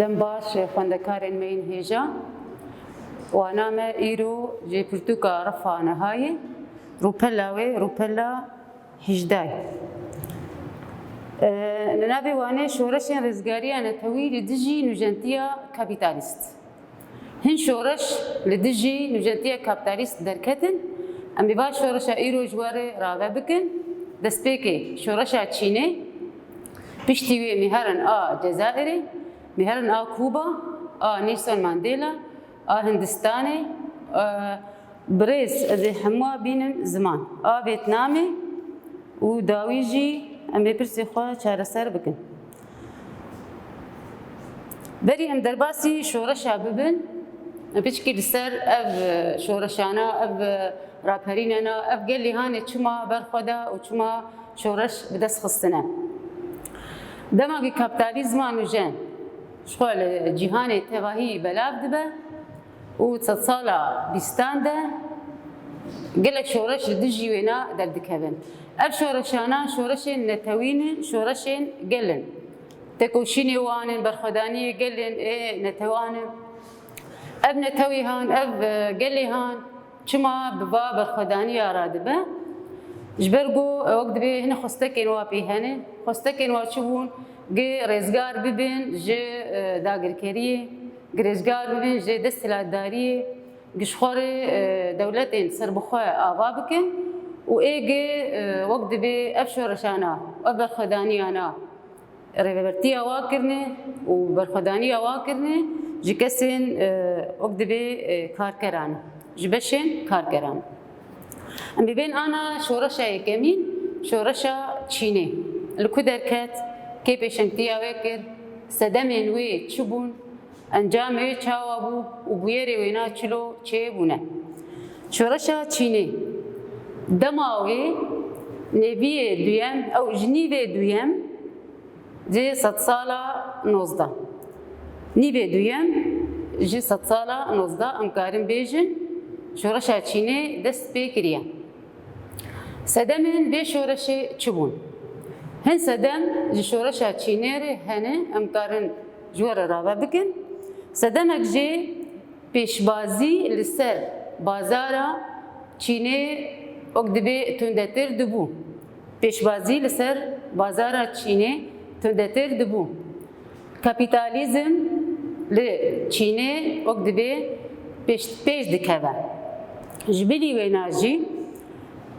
دم باش خواندکارên me yên hêja wana me îro jê pirtûka refa nihayê rûpela wê rûpela 18. Li navê wanê şoreşên rêzgariya netewî li dijî nûjentiya kapîtalîst. Hin şoreş li dijî nûjentiya kapîtalîst derketin, em ê baş şoreşa îro ji warê rave bikin. Destpêkê şoreşa Çînê, piştî wê mêherin a Cezayirê, mêherin a Kuba, a Nelson Mandela, a Hindistanê, birêz ez ê hemû bînim ziman, a Vêtnamê û dawî jî em ê pirsê xwe çareser bikin. Berî em derbasî şoreşa bibin, piştî li ser ev şoreşana, ev raperînena, ev gelê hanê çima berxweda û çima şoreş bi dest xistine. Demagî kapîtalîzma nûjen ji xwe li cîhanê tevahî belav dibe û sed sala bîstan de gelek şoreş li dijî wêna derdikevin. Ev şoreşana şoreşên netewî ne, şoreşên gelin. Tekoşînê wan in, berxwedaniyê gelên ê netewan in. Ev netewî han, ev gelê han, çima bi va berxwedaniya radibe. Ji ber ku wek dibe hine xwestekên wa pê hene, xwestekên wa çi bûn? Gê rêzgar bibin ji dagirkeriyê, gê rêzgar bibin ji desthilatdariyê, gişxwarê dewletên serbixwe ava bikin û êgê wek dibe ev şoreşana, ev berxwedaniyana rêvebertiya wa kirine û berxwedaniya wa kirine ji kesên wek dibe karkeran, ji beşên karkeran. Em bibên ana şoreşa yekemîn, şoreşa Çînê. Li ku derket, kê pêşengtiya wê kir, sedemên wê çi bûn, encamê wê çawa bû û bûyerê wêna çilo çê bûne. Şoreşa Çînê dema wê neviyê duyem ew ji nîvê duyem ji sed sala 19. Nîvê duyem ji sed sala 19 em karin bêjin şoreşa Çînê dest pê kiriye. Sedemên vê şoreşê çi bûn? Hin sedem ji şoreşa Çînê re hene em karin ji we re rave bikin. Sedemek jê pêşbazî li ser bazara Çînê wek dibe tundetir dibû. Pêşbazî li ser bazara Çînê tundetir dibû. Kapîtalîzm li Çînê wek dibe pêş dikeve. Ji bilî wêna jî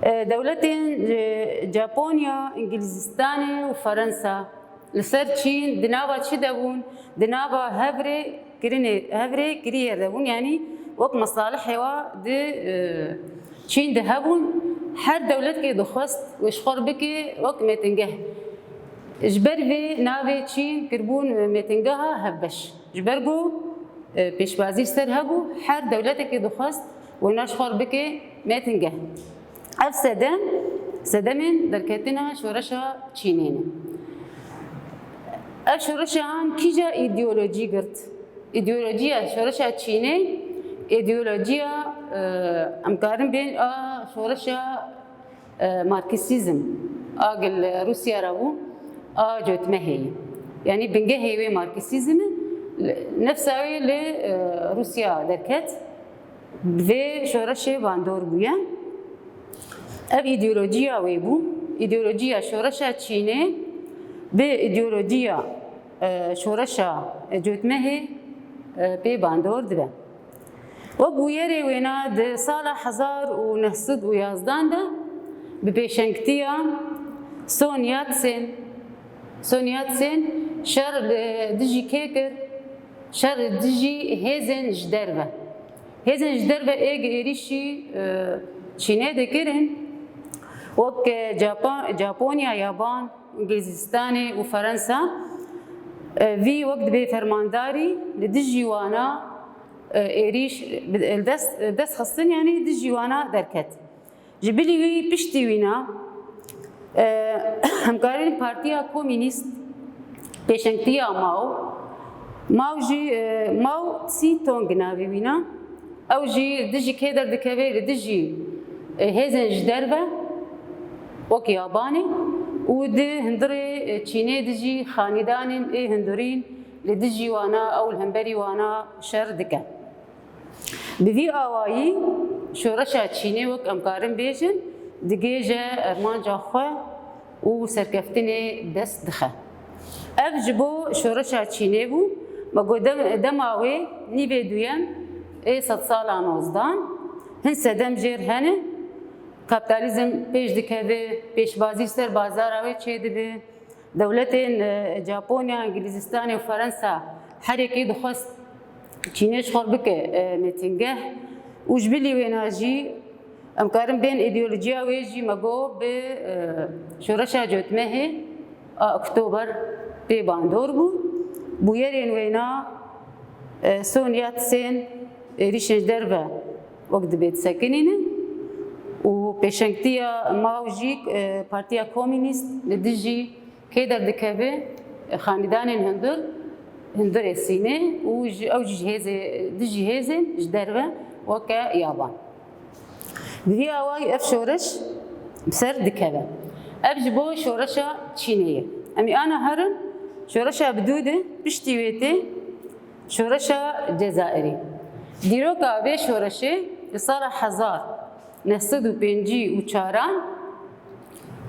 dewletên Japonya, Ingilizistanê û Ferensa li ser Çîn di nava çi de bûn? Di nava hevrê kiriyê de bûn, yanî wek mesalihê wa di Çîn de hebûn. Her dewletkê dixwest wêşxwar bike wek mêtingeh. Ji ber vê navê Çîn kirbûn mêtingeha hevbeş. Ji ber ku pêşbazî li ser hebû, her dewletekê dixwest wêna şixwar bike mêtingeh. Ev sedemên derketina şoreşa Çînê ne. Ev şoreşan kîja îdeolojî girt? İdeolojiya şoreşa Çînê, îdeolojiya em karin bên a şoreşa Marksîzm, a gel Rûsya re bû, a cotmeheyê. Yani bingehê wê Marksîzmê nefsa wê li Rûsya derket, vê şoreşê bandor bûye. Ev îdeolojiya wê bû, îdeolojiya şoreşa Çînê bê îdeolojiya şoreşa cotmehê pê bandor dibe. Wek bûyerê wêna di sala 1911 de bi pêşengtiya Sun Yat-sen şer li dijî kê kir? Şer li dijî hêzên ji derve. Hêzên ji derve êgî êrişî Çînê dikirin. Wek Japonya, Yaban, Ingilizistanê û Ferensa vî wek dibe fermandarî li dijî wana êrîş dest xistin, yanî dijî wana derket. Ji bilî wî piştî wîna hemkarên Partiya Komünîst pêşengtiya Mao jî Tsî Tong navê wîna, ew jî dijî kê derdikeve li dijî hêzên ji derve wek Yabanê û di hundirê Çînê dijî xanîdanên ê hundirîn لدجي وانا أو الهمبري وانا شر دكا بذي آوائي شورشا تشيني وك أمكارن بيجن دقيجة أرمان جاخوا وسركفتني دست دخا أفجبو شورشا تشيني بو مقو دماوي نيبي دويم اي 100 سالا نوزدان هن سدم جير هنه کاپیتالیزم پیش دکه پیشبازی سر بازار آوی چه دبی دولتین ژاپنیا انگلیزستان و فرانسه هر یکی دخواست چینش خور بکه میتینگه وجبلی ویناجی امکارم بین ایدئولوژیا ویجی مگو به شورش جوتمه اکتبر به باندور بو بویرین وینا سونیات سین ریشنج دربه وقت بیت سکنینه و پیشنگتیا ماوجی پارتیا کمونیست لدیجی که در دکبه خاندان هندر سینه و اوج جهاز دیجی هزن جدربه وکا یابان. بدی آوای اف شورش بسر دکبه. ابجبو شورشا چینیه. امی آنا هرن شورشا بدوده بشتیویته شورشا جزائری. دیروکا به شورشه سال 1954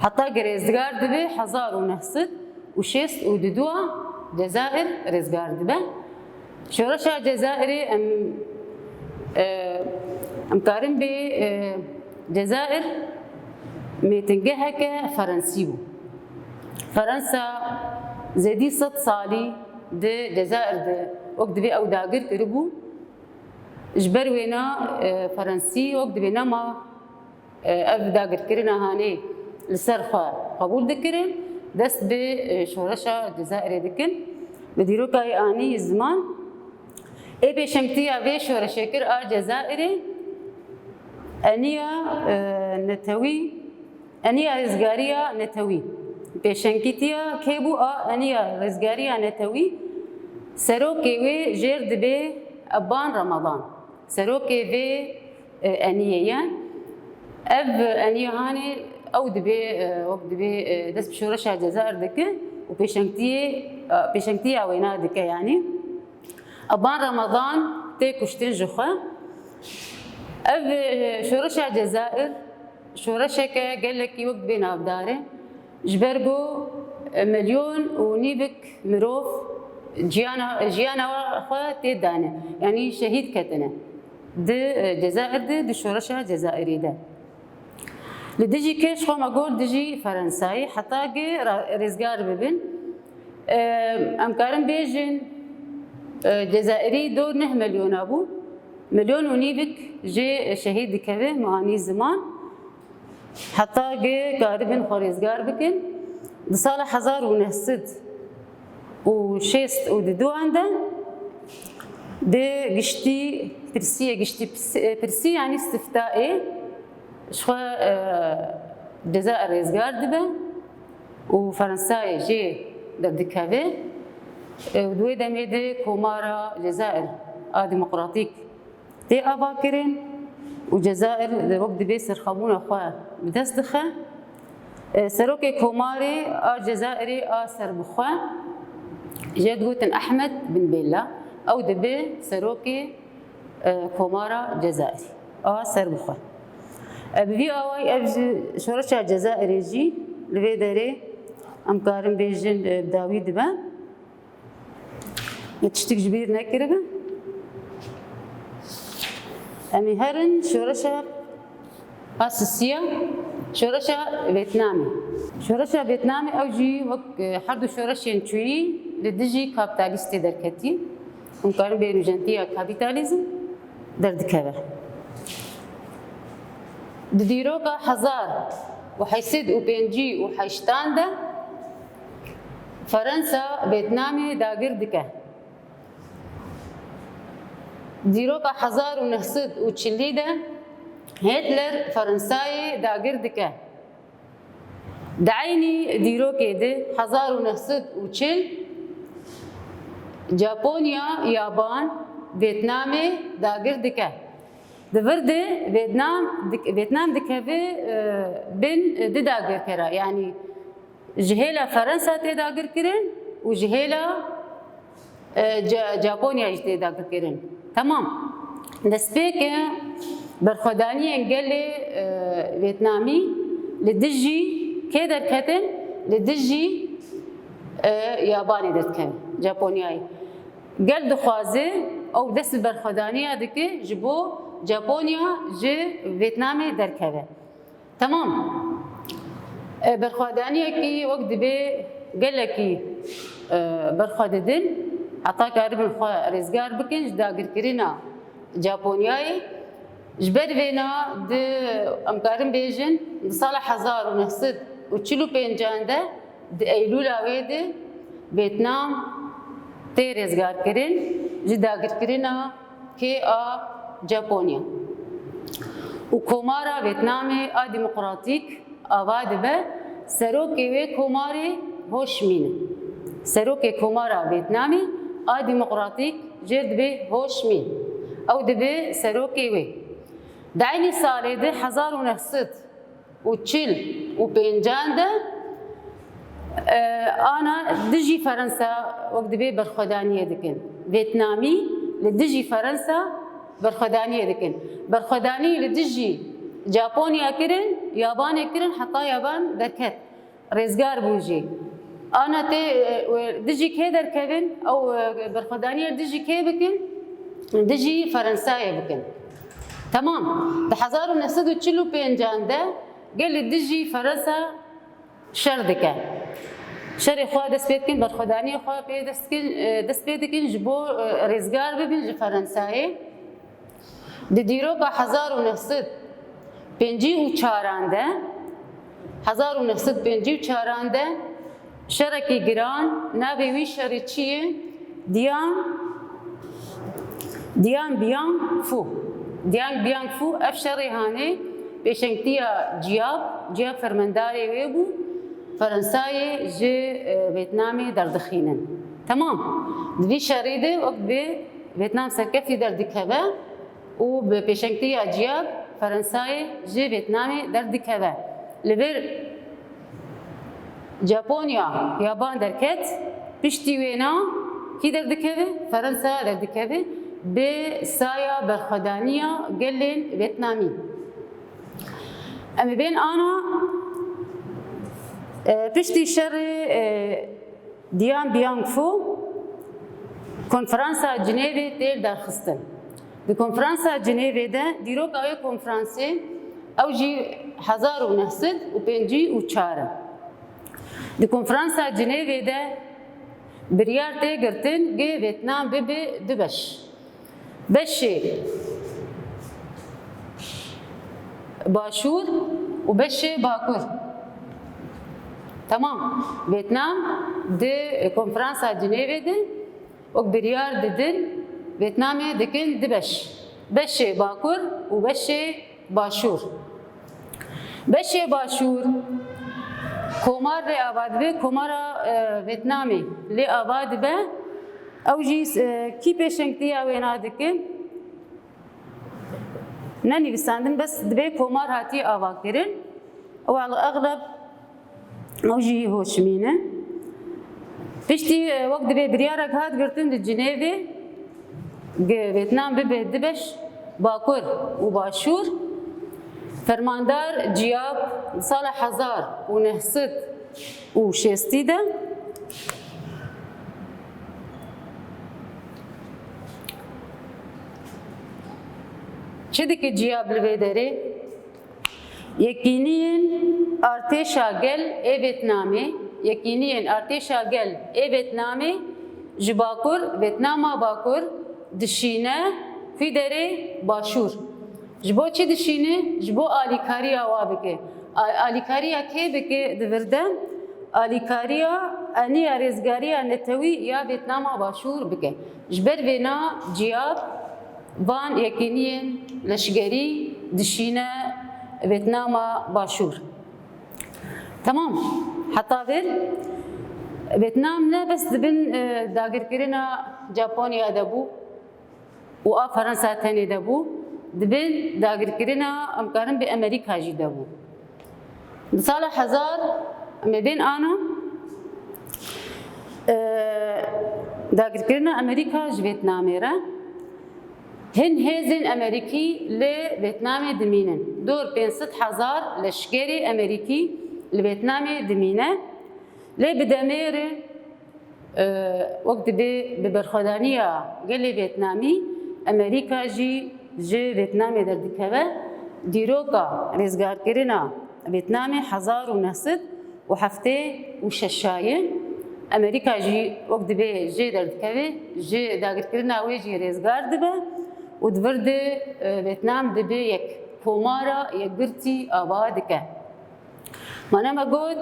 حتی رزگار دبه 1962 جزائر رزگار دبه شورش جزائری امکارن به جزائر میتنگه که فرانسی بو فرانسا زدی 100 سالی ده جزائر ده وقت به او داگر کربو جبر وینا فرانسی وقت بنا ما افداگر کرنا هانی لسرخا قبول دکرن دست به شورشا جزائری دکن بدیرو کای آنی زمان ای پیشنگتی آوی شورشا کر جزائری انیا نتوی انیا رزگاریا نتوی پیشنگتیا کی بو انیا رزگاریا نتوی سرو کیوی جر دبه ابان رمضان سروكي في أنية أب أنية هاني أو دبي وقت دبي دس بشورشة الجزائر دكة وبيشنكتي وينا دكة يعني أبان رمضان تيكوشتين جخة أب شورشة الجزائر شورشة قال لك وقت بينا بداره جبرجو 1.5 مليون مروف جيانا خوا تيدانه يعني شهيد كتنه ده جزائر ده شورشها جزائري ده لديجي كيش خو ما اقول ديجي فرنساي حتى رزقار ببن امكارن بيجن جزائري دور 9 مليون ابو 1.5 مليون جي شهيد كذا معاني زمان حتى قاربن خو رزقار بكن بصالح 1900 وشيست وددو عنده ده قشتي برسي يعني استفتائي شخوا جزائر رزقار دبا وفرنساي جي دردكافي ودوي دمي دي كومارا جزائر ديمقراطيك دي افاكرين وجزائر وقت بيسر خابون اخوا بدس دخا سروكي كوماري جزائري سربخوا جاد قوتن أحمد بن بيلا أو دبي سروكي كومارا جزائري سربخوا بفي أواي أبجي شورشا جزائري جي لبي داري أمكارن بيجن بداوي دبا يتشتك جبير ناكربا أمي هرن شورشا أساسية شورشا فيتنامي شورشا فيتنامي أو جي وك حردو شورشين تشوي لدجي كابيتاليستي دركتي ممكن بينو جنتيا كابيتاليزم دردكبه دديروكا حزار وحيسد وبينجي وحيشتان ده فرنسا فيتنامي داغر دكه ديروكا حزار ونهسد وتشلي ده هتلر فرنساي داغر دكه دعيني ديروكي ده حزار ونهسد وتشل جابونيا يابان فيتنامي داغر دكه دفرده فيتنام دكه بين داغر كرا يعني جهيلا فرنسا تداغر كرن وجهيلا جاپونیا جدی داگرکرین. تمام. دستپیک برخوردانی انگلی ویتنامی لدجی که درکتن لدجی یابانی درکن ژاپنیایی. گل دخوازه او دست برخوردانی ادکه جبو ژاپنیا ج ویتنام درکه. تمام. برخوردانی کی وقت به گل کی برخوردن حتی کاربن رزگار بکن جداگر کرینا ژاپنیایی جبر وینا د امکارم بیجن سال 1945 ده د ایلول آویده ویتنام تی رزگار کرین جداگر کرینا که ژاپنیا و کومارا ویتنام دموکراتیک آواد به سروکی و کوماری هوشمین سروکی کومارا ویتنامی دموکراتیک جرد به هوشمین او دبه سروکی وی دعینی سالی ده 1945 ده آنا دجی فرانسا وقت به برخوردانیه دکن ویتنامی لدجی فرانسا برخوردانیه دکن برخوردانی لدجی ژاپنیا کرن یابان کرن حتی یابان درکت رزگار بوجی آنا تی دجی که درکبن او برخوردانیه دجی که بکن دجی فرانسایه بکن. تمام. ده 1945 ده قال دجي فرنسا شر دكان شر خوا دست بيت كن برخداني خوا بي دست بيت كن جبو رزقار ببن فرنساي دي ديرو با 1954 ده 1954 ده شركي جران نابي وي شريتشيه دیان بیان فو افشاری هانی پیشنگتیا جیاب فرمانداری ویبو فرانسای ج ویتنامی دردخینن. تمام. دوی شریده وقت به ویتنام سرکفتی دردکهوه و به پیشنگتیا جیاب فرانسای ج ویتنامی دردکهوه. لبر ژاپنیا یابان درکت پشتی وینا کی دردکهوه فرانسا دردکهوه به سایه برخوردانیا گلین ویتنامی. اما بین آنا پشتی شر دیان بیانگ فو کنفرانسا جنیوی تیل درخستن. به کنفرانسا جنیوی ده دیروک آیه کنفرانسی او جی 1954 ده کنفرانسا جنیوی ده بریار تی گرتن گه ویتنام به دبش بشي باشور وبشي باكور. تمام. فيتنام دي كونفرنسا جنيف دي وبريار دين فيتنامي دكن دبش بشي باكور وبشي باشور. بشي باشور کومار لی آباد به کومارا ویتنامی لی آباد به او جیس کی پیشنگتی آوینا دکن ننویساندن بس دبی کومار هاتی آوا کرن و على اغلب او جی هوشمینه پشتی وقت دبی بریارک هات گرتن دی جنیوی ویتنام به دبش باکور و باشور فرماندار جیاب سال 1960 ده چه دیگه جیاب لبیداره یکینین ارتشا گل ویتنامی یکینین ارتشا گل ویتنامی جباکور ویتناما باکور دشینه فی دره باشور جبو چی دشینه جبو آلیکاریا وابکه آلیکاریا کی بکه دوردن آلیکاریا انیا رزگاریا نتوی یا ویتناما باشور بکه جبر وینا جیاب وان یکینین لشگری دشینه ویتناما باشور. تمام. حتی بر ویتنام نه بس دبن داگرکرنا ژاپنیا دبو و فرانسا تنی دبو دبن داگرکرنا امکارن به امریکا جی دبو. سال 1000 مبین آنا داگرکردنا ئەمریکا ji Vêtnamê re hin hêzên Amerîkî li Vêtnamê dimînin. Dor 500,000 leşkerê Amerîkî li Vêtnamê dimîne. Lê bi demê re wek dibe bi berxwedaniya gelê Vêtnamî Amerîka jî ji Vêtnamê derdikeve. Dîroka rêzgarkirina Vêtnamê 1976 Amerîka jî wek dibe jê derdikeve ji dagirkirina wê jî rêzgar dibe û divir de Vêtnam dibe yek komara yekgirtî ava dike. Mane me got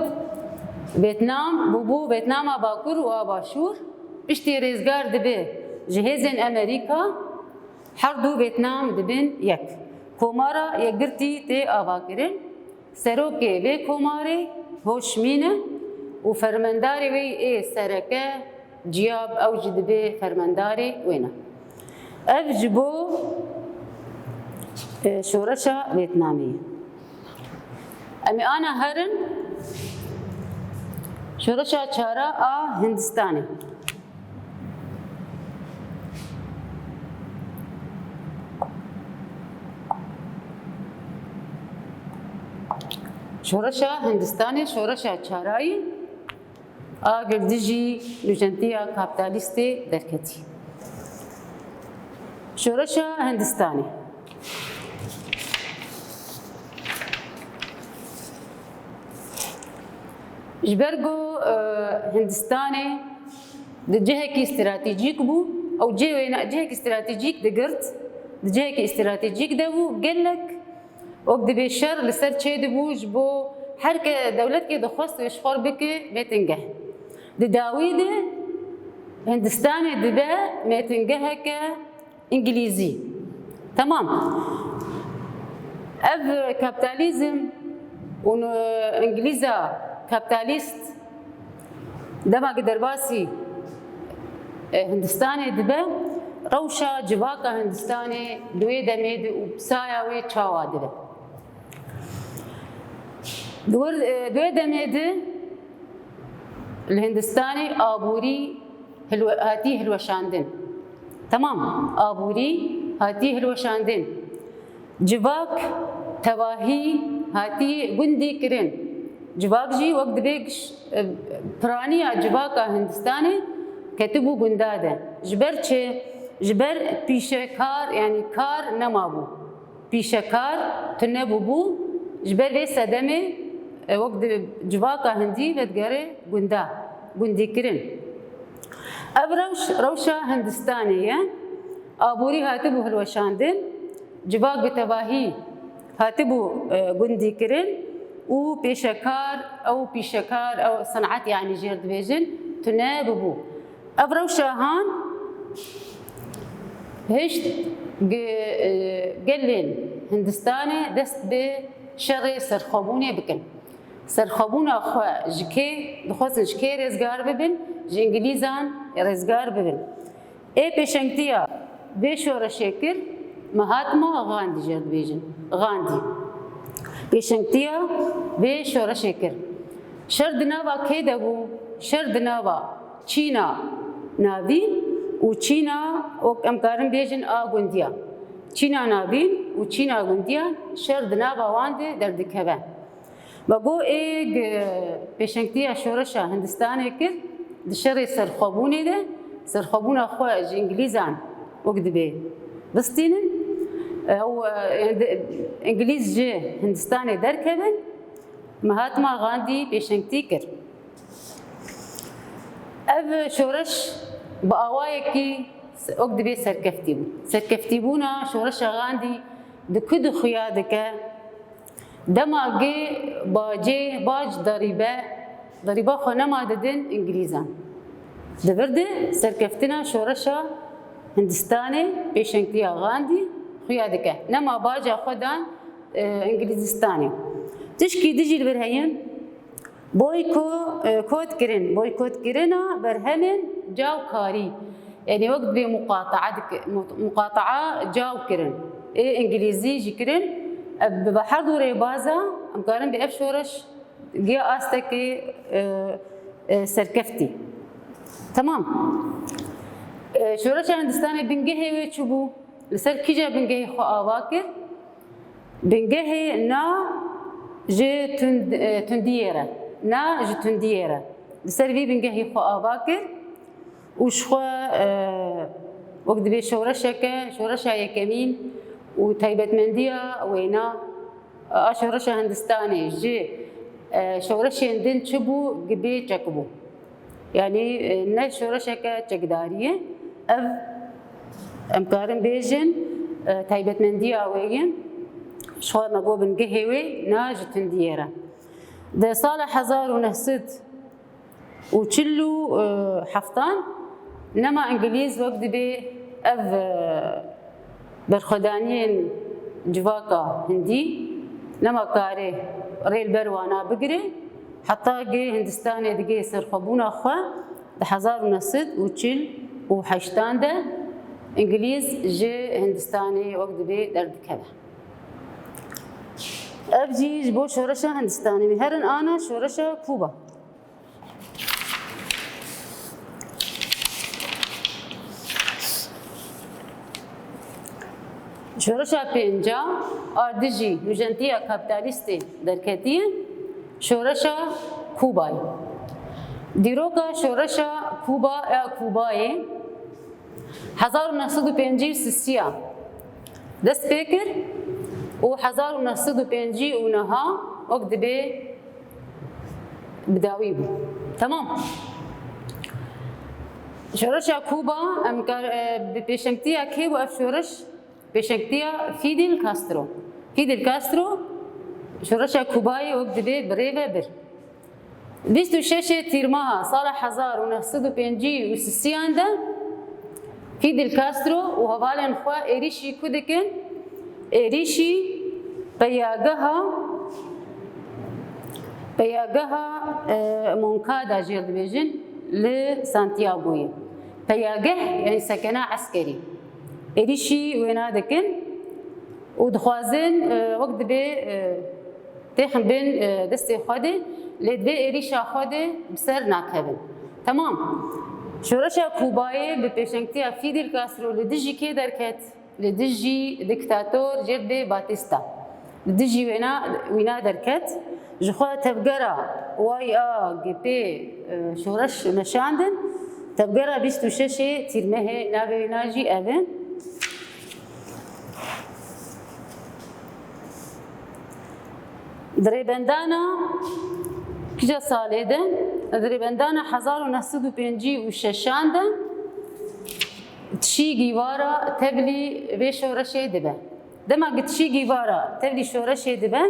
Vêtnam bû Vêtnama Bakur û a Başûr piştî rêzgar dibe ji hêzên Amerîka her du Vêtnam dibin yek. Komara yekgirtî tê avakirin. Serokê vê komarê Hoşmîn e û fermendarê wê ê sereke Ciyab ew jî dibe fermendarê wê ne. Ev ji bo şoreşa Vêtnamê ye. Em ê ana herin şoreşa çara a Hindistanê. Şoreşa Hindistanê şoreşa çarayî a girdî jî nûjentiya kapitalîstê derketî. Şoreşa Hindistanê ji ber ku Hindistanê di cihekî stratejîk bû ew cihekî stratejîk digirt di cihekî stratejîk de bû gelek wek dibe şer li ser çê dibû ji bo her dewletkê dixwest êşxwar bike mêtingeh. Di dawî de Hindistanê dibe mêtingeheke İngilîzî. Tamam. Ev kapitalizm û İngilîza kapitalîst dema derbasî Hindistanê dibe rewşa civaka Hindistanê di wê demê de û pisaya wê çawa dibe. Di wê demê de li Hindistanê aborî hatî hilweşandin. Tamam, aborî hatî hilweşandin. Civak tevahî hatî gundî kirin. Civak jî wek dibe piraniya civaka Hindistanê ketibû gunda de. Ji ber çê? Ji ber pîşekar yani kar nemabû. Pîşekar tu nebûbû ji ber vê sedemê wek civaka Hindî vedgere gunda, gundîkirin. Ev rewşa Hindistanê ye. Aborî hatibû hilweşandin, civak bi tevahî hatibû gundîkirin û pêşekar ew pîşekar ew senat yani jêr dibêjin tu nebûbû. Ev rewşahan hişt gelên Hindistanê dest bi şerê serxwebûnê bikin. Serxwebûna xwe ji kê dixwazin ji kê rêzgar bibin? Ji İngilîzan rêzgar bibin. Ê pêşengtiya vê şoreşê kir Mahatma Gandhi jêr dibêjin. Gandhi. Pêşengtiya vê şoreşê kir. Şer di nava kê de bû? Şer di nava Çîna navîn û Çîna wek em karin bêjin a gundiya. Çîna navîn û Çîna gundiya şer di nava wan de derdikeve. Ve got ê pêşengtiya şoreşa Hindistanê kir di şerê serxwebûnê de serxwebûna xwe ji İngilîzan wek dibe bistînin İngilîz ji Hindistanê derkevin Mahatma Gandhi pêşengtî kir. Ev şoreş bi awayekî wek dibe serkeftî bû. Serkeftîbûna şoreşa Gandhi di ku dixuya dike dema gê bacê bac derîba xwe nema didin İngilîzan. Divir de serkeftina şoreşa Hindistanê pêşengtiya Gandhi xuya dike. Nema baca xwe dan İngilîzistanê. Tişkî dijî li vir heyin boykotkirin. Boykotkirina berhemên cawkarî. Yani wek dibe muqataa caw kirin. Ê İngilîzî jî kirin. Bi her du rêbaza em karin bi ev şoreş giya astekê serkeftî. Tamam. شورش هندستان بنگهی و چوبو لسر کجا بنگهی خو آواکر بنگهی نا جه تندیره نا جه تندیره لسر وی بنگهی خو آواکر وش خو وقت بي شورشة يكمين وتايبت مندية وينا شورشة هندستاني جي شورشة هندن شبو قبي تشكبو يعني نا شورشة كتشكدارية أف أمكارن بيجن تايبت مندية وين شو نقو بنقهوي ناج تنديرة ده صالح هزار ونهسد وتشلو حفطان نما انجليز وقت بي اف برخدانين جواكا هندي نما كاري ريل بروانا بقري حتى جي هندستاني دقي سرخبونا خوا ده هزار ونصد وتشل وحشتان ده انجليز جي هندستاني وقت بي درد كذا افجي جبو شورشة هندستاني مهرن انا شورشة كوبا شورشة پنجا آردجی نوجنتیا کپیتالیستی درکتیه شورشة کوبای دیروکا شورشة کوبا کوبای 1953 دست فکر و 1959 وقت به بداوی بود تمام شورشة کوبا بپیشنگتیا کی و اف شورش بشكتيا فيدل كاسترو شورشة كوباي وقت بي بريفا بر بيستو شاشة تيرماها صالح هزار ونهصدو بينجي وسسيان ده فيدل كاسترو وهوالن خوا إريشي كودكن إريشي بياغها مونكادا جيرد بيجن لسانتياغوية بياغه يعني سكنة عسكري إريشي وينا دكن ودخوازن وقت بي تخن بين دستي خاده لدبي إريشا خاده بسر ناكهبن تمام شورشة كوباي ببيشنكتيا فيدل كاسترو لدجي كي دركت لدجي دكتاتور جيربي باتيستا لدجي وينا دركت جخوا تبقرا واي جي شورش نشاندن تبقرا بيستو شاشي تيرمه نابي ناجي أبن دريبندانا كجا ساليدن دريبندانا 1956 تشي جيوارا تبلي بي شورشي دبا دما قد تشي جيوارا تبلي شورشي دبا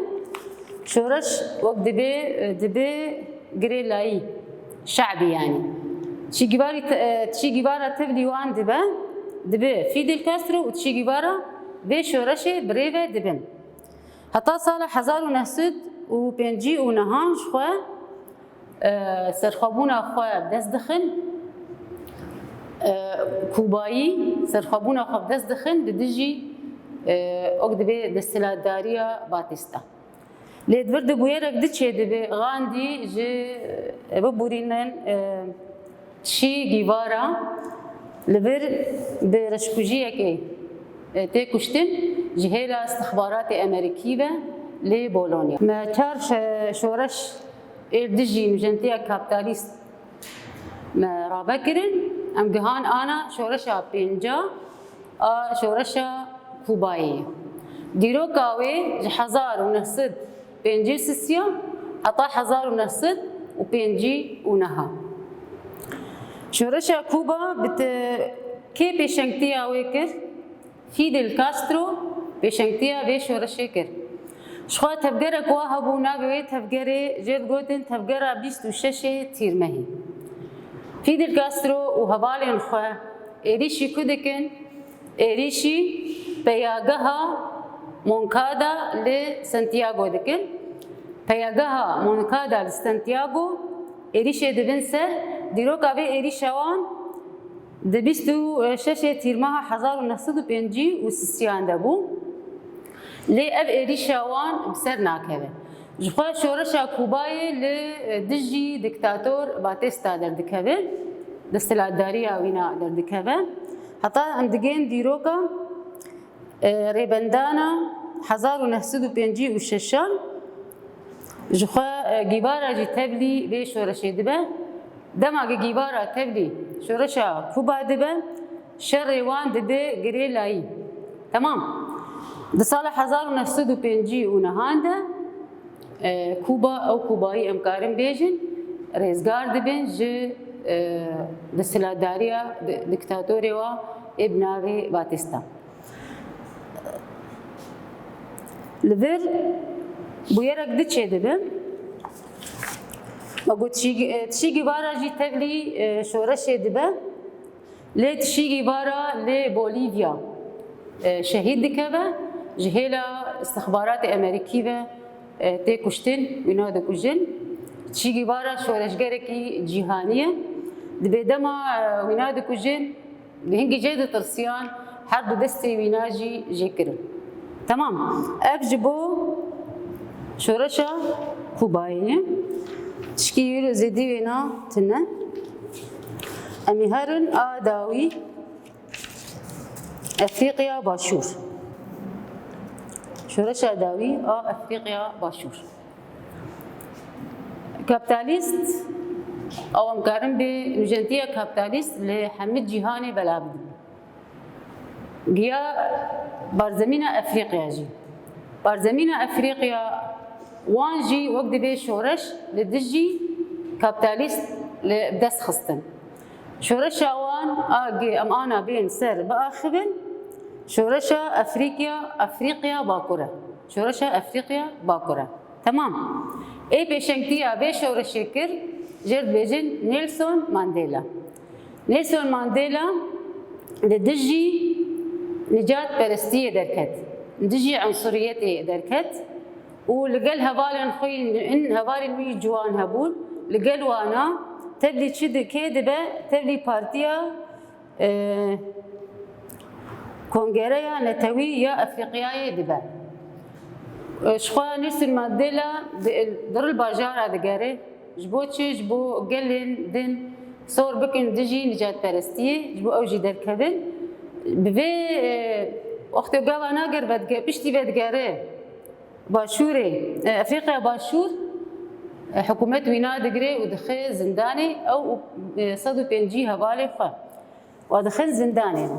شورش وقت دبي غريلاي شعبي يعني تشي جيوارا تبلي وان دبا فيدل كاسترو وتشي جيوارا بي شورشي بريفا دبن حتى صالح 1959 خوا سرخابونا خوا بدست دخن كوبايي سرخابونا خوا بدست دخن بدجي اقدبي دستلاتداريا باتيستا لید ورد بویرک دچه دبی غاندی جه ببورینن چی گیوارا لبر برشکوجیه که تکشتن جهلا استخبارات أمريكية لبولونيا. ما كارش شورش إردجي مجنتيا كابيتاليست ما رابكرن أم جهان أنا شورشة بينجا شورشة كوباية. ديرو كاوي جحزار ونهصد بينجي سيسيا عطا حزار ونهصد وبينجي ونها. شورشة كوبا كي بيشنكتيا ويكر فيدل كاسترو بيشنكتيا بيش ورشيكر شخوا تفجرة كواها بونا بويت تفجرة جيد جوتن تفجرة بيستو شاشة تيرمهي فيدل كاسترو وهبالين خوا إريشي كودكن إريشي بياغها مونكادا لسانتياغو دكن بياغها مونكادا لسانتياغو إريشي دبنسر ديروكا بي إريشوان دبيستو شاشة تيرمها 1956 دبو لي اب إريشاوان بسر ناكبه جخوا شورشا كوباي لدجي دكتاتور باتيستا دردكبه دستلاتداريا وينا دردكبه حتى ام دگین دیروکا ریبندانا 1956 جخوا گیبارا جی تبلی به شورشی دبه دما گیبارا تبلی شورشا کوبا دبه شر وان دبه گری لایی تمام ده سال 1950 نهانده کوبا او کوبایی امکارم بیجن رزگار دبن جه ده سلاداریا دکتاتوری و ابناوی باتیستا لذر بويرك دتشي دبن ما قلت تشيجي بارا جي تبلي شورشي دبن لي تشيجي بارا لبوليفيا شهيد دكبه جهيلا استخبارات امريكيه تي كشتن وينادو كوجن تشيجي بارا شورشجركي جهانيه دبدما وينادو كوجن بهنجي جيد ترسيان حرب دستي ويناجي جيكر تمام ابجبو شورشا كوباينه تشكيل زدي وينا تنا اميهرن اداوي افريقيا باشور شورشا داوي افريقيا باشور كابيتاليست او امكارن بنجنتيه كابيتاليست لحمد جيهاني بلابد جيا بارزمينا افريقيا جي بارزمينا افريقيا وانجي وقت بي شورش لدجي كابيتاليست لبدس خستن شورشا وان اجي ام انا بين سر باخبن شورشا افريقيا باكوره شورشا افريقيا باكوره تمام اي بيشنكتيا بي شورشيكر جرد بيجن نيلسون مانديلا لدجي نجاة برستية دركت دجي عنصريتي دركت ولقال هبالن خوي ان هبالن وي جوان هبول لقال وانا تبلي تشد كيدبه تبلي بارتيا كونغريا نتوي يا افريقيا دبا شخوا نيلسون مانديلا در الباجار دغاري جبوتشي جبو قلن دن صور بكن دجي نجاة برستية جبو اوجي دركبن ببي وقت قوانا قربت بشتي بدقاري باشوري افريقيا باشور حكومة وينا دقري ودخل زنداني او صدو بينجي هبالي خا ودخل زنداني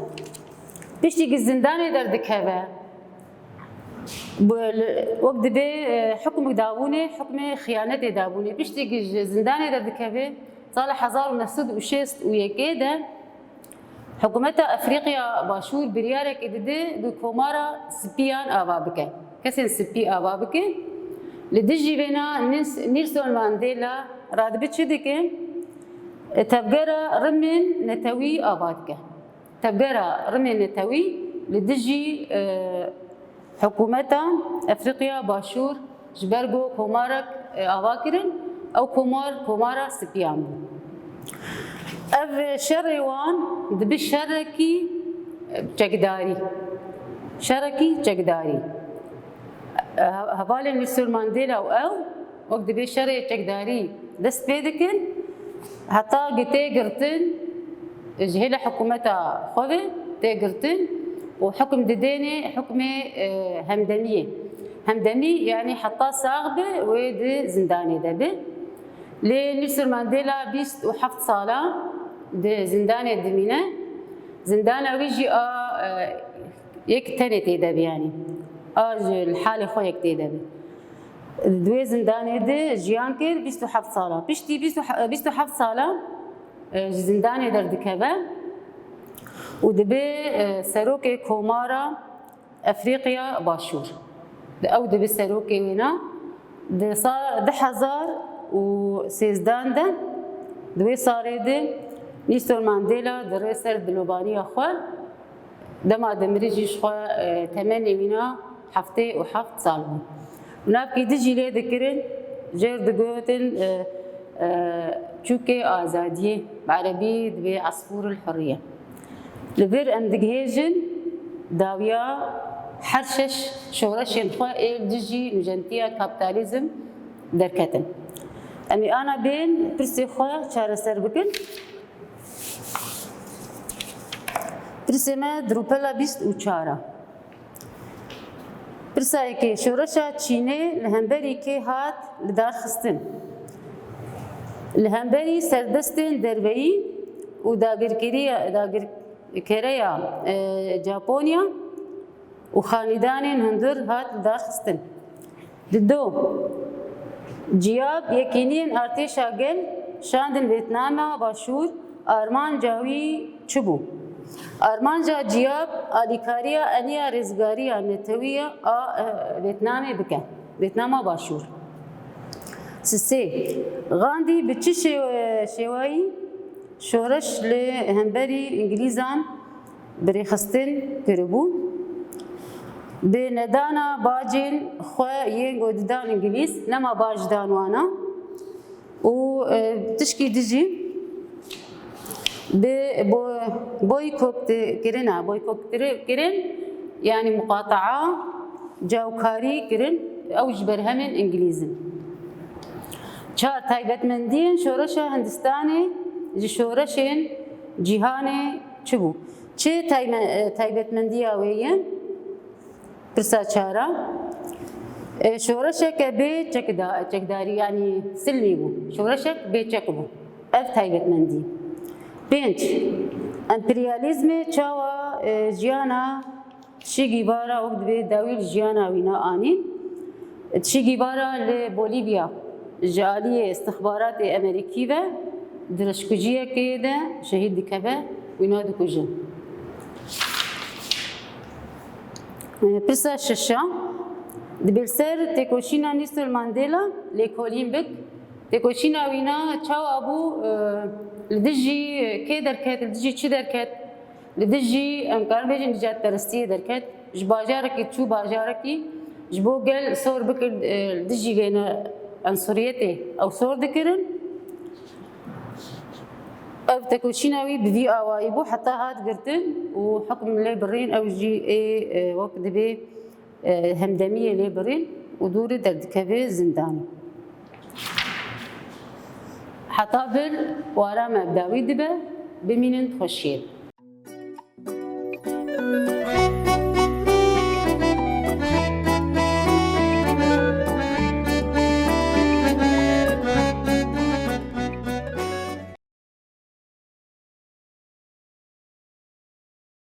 بشتي الزنداني دردك هذا وقت بي حكم دابوني حكم خيانة دابوني بشتي زنداني دردك هذا صالح 1906 ويكيدا حكومة افريقيا باشور بريارك ادده دو كومارا سبيان ابابكه كسن سبي ابابكه لدجي بينا نيلسون مانديلا راد بتشدكه تبقرا رمن نتوي ابادكه تبقرا رمن نتوي لدجي حكومة افريقيا باشور جبرجو كومارك اباكرن او كومارا سبيان اف شريوان دبي شركي جقداري شركي جقداري هبالي نيلسون مانديلا او وقت دبي شري جقداري دست بيدكن حتى قتي قرتن جهيلا حكومتها خوي تي قرتن وحكم دديني حكم همدمي يعني حتى صاغبه ويد زنداني دبي لنيلسون مانديلا بيست وحفت صالة دي زنداني الدمينة زندانة ويجي يك تنتي دبي يعني الحالة خو يك دبي دوي زنداني دي جيانكر بيست وحفت صالة بيشتي بيست وحفت صالة زنداني دردكبه ودبي سروكي كومارا افريقيا باشور او دبي سروكي هنا دي صار دحزار وسيزدان ده دوي صاري دي نيلسون مانديلا درسر دلوباني اخوة دما دمريجي شخوا تمني منا حفتي وحفت صالون ونابكي دجي لي ذكرن جير دقوتن تشوكي آزادية بعربي دبي عصفور الحرية لبير ام دقهيجن داويا حرشش شورشين خوا دجي نجنتيا كابيتاليزم دركتن امي انا بين برسي خوا شارسر بكن پرسیمه دروپلا بیست و چارا پرسایی که شورشا چینه لهمبری که هات لدار خستن لهمبری سردستن درویی و داگرکریا ژاپونیا و خاندان هندر هات لدار خستن دو جیاب یکینین ارتشا گل شاندن ویتنام باشور آرمان جاوی چبو آرمانجا جیاب آلیکاریا انیا رزگاریا نتویا ویتنام بکن ویتنام باشور سه غاندی به چه شوایی شورش لهمبری انگلیزان بری خستن کربو به ندانا باجین خواه ینگ و ددان انگلیز نما باج دانوانا و تشکی دجی بويكوت كرن يعني مقاطعة جاوكاري كرن أو جبرهمن إنجليزي چار تایبەتمەندیên şoreşa Hindistanê ji şoreşên cîhanê çi bû? Çi taybetmendiya wê ye? Pirsa çara şoreşeke bê çekdarî yanî silmî bû. Şoreşek bêçek bû. Ev taybetmendî. 5. Emperyalizmê çawa jiyana tişî bara wek dibe dawî li jiyana wî na anî. Tişî bara li Bolîvya ji aliyê istixbaratê Amerîkî ve dirêjkujiyekê de şehîd dikeve wî na dikujin. Pirsa şeşa dibe ser têkoşîna Nelson Mandela lêkolîn bik têkoşîna wî na çawa bû li dijî kê derket li dijî çi derket li dijî em karin bêjin nijadperestiyê derket ji bajarekî çû bajarekî ji bo gel sor bikir li dijî vêne ensuriyetê ew sor dikirin ev têkoşîna wî bi vî awayî bû heta hat girtin û hukm lê birîn ew jî wek dibe hemdemiyê lê birîn û dûrê derdikeve zindanê. حتا بر وارا مبداوی دبه بمینن خوشید